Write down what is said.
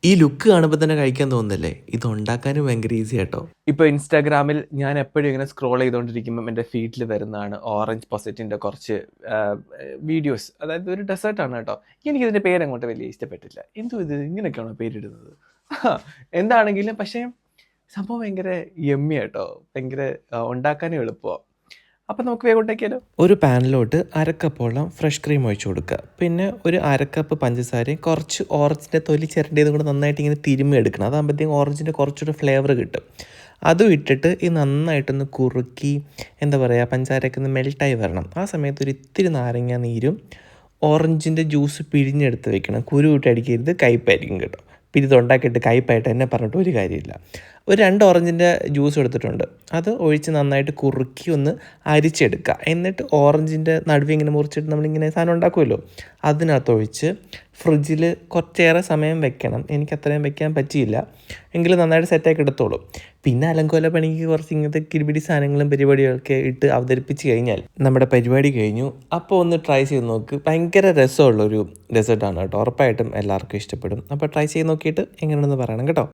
ഈ ലുക്ക് കാണുമ്പോൾ തന്നെ കഴിക്കാൻ തോന്നുന്നില്ലേ? ഇത് ഉണ്ടാക്കാനും ഭയങ്കര ഈസി കേട്ടോ. ഇപ്പോൾ ഇൻസ്റ്റാഗ്രാമിൽ ഞാൻ എപ്പോഴും ഇങ്ങനെ സ്ക്രോൾ ചെയ്തുകൊണ്ടിരിക്കുമ്പം എൻ്റെ ഫീഡിൽ വരുന്നതാണ് ഓറഞ്ച് പൊസറ്റിൻ്റെ കുറച്ച് വീഡിയോസ്. അതായത് ഒരു ഡെസേർട്ടാണ് കേട്ടോ. എനിക്കിതിൻ്റെ പേരങ്ങോട്ട് വലിയ ഇഷ്ടപ്പെട്ടില്ല. എന്തോ ഇത് ഇങ്ങനെയൊക്കെയാണോ പേരിടുന്നത്? എന്താണെങ്കിലും പക്ഷേ സംഭവം ഭയങ്കര യമ്മി കേട്ടോ. ഭയങ്കര ഉണ്ടാക്കാനും എളുപ്പമാണ്. അപ്പം നമുക്ക് വേഗം ഉണ്ടാക്കിയാലോ? ഒരു പാനിലോട്ട് അരക്കപ്പോളം ഫ്രഷ് ക്രീം ഒഴിച്ചു കൊടുക്കുക. പിന്നെ ഒരു അരക്കപ്പ് പഞ്ചസാരയും കുറച്ച് ഓറഞ്ചിൻ്റെ തൊലി ചിരണ്ടിയതും കൂടെ നന്നായിട്ട് ഇങ്ങനെ തിരുമ്മി എടുക്കണം. അതാകുമ്പോഴത്തേക്കും ഓറഞ്ചിൻ്റെ കുറച്ചൊരു ഫ്ലേവർ കിട്ടും. അതും ഇട്ടിട്ട് ഈ നന്നായിട്ടൊന്ന് കുറുക്കി എന്താ പറയുക, പഞ്ചസാരയൊക്കെ ഒന്ന് മെൽട്ടായി വരണം. ആ സമയത്ത് ഒരു ഇത്തിരി നാരങ്ങ നീരും ഓറഞ്ചിൻ്റെ ജ്യൂസ് പിഴിഞ്ഞെടുത്ത് വെക്കണം. കുരു വിട്ട് അടിക്കരുത്, കയ്പ്പായിരിക്കും കേട്ടോ. പിന്നെ ഇത് ഉണ്ടാക്കിയിട്ട് കയ്പ്പായിട്ട് എന്നെ പറഞ്ഞിട്ട് ഒരു കാര്യമില്ല. ഒരു 2 ഓറഞ്ചിൻ്റെ ജ്യൂസ് എടുത്തിട്ടുണ്ട്. അത് ഒഴിച്ച് നന്നായിട്ട് കുറുക്കി ഒന്ന് അരിച്ചെടുക്കുക. എന്നിട്ട് ഓറഞ്ചിൻ്റെ നടുവ് ഇങ്ങനെ മുറിച്ചിട്ട് നമ്മളിങ്ങനെ സാധനം ഉണ്ടാക്കുമല്ലോ, അതിനകത്ത് ഒഴിച്ച് ഫ്രിഡ്ജിൽ കുറച്ചേറെ സമയം വെക്കണം. എനിക്ക് അത്രയും വെക്കാൻ പറ്റിയില്ല, എങ്കിലും നന്നായിട്ട് സെറ്റാക്കി എടുത്തോളൂ. പിന്നെ അലങ്കോല പണിക്ക് കുറച്ച് ഇങ്ങനത്തെ കിരിപിടി സാധനങ്ങളും പരിപാടികളൊക്കെ ഇട്ട് അവതരിപ്പിച്ച് കഴിഞ്ഞാൽ നമ്മുടെ പരിപാടി കഴിഞ്ഞു. അപ്പോൾ ഒന്ന് ട്രൈ ചെയ്ത് നോക്ക്. ഭയങ്കര രസമുള്ളൊരു ഡെസേർട്ടാണ് കേട്ടോ. ഉറപ്പായിട്ടും എല്ലാവർക്കും ഇഷ്ടപ്പെടും. അപ്പോൾ ട്രൈ ചെയ്ത് നോക്കിയിട്ട് എങ്ങനെയാണെന്ന് പറയണം കേട്ടോ.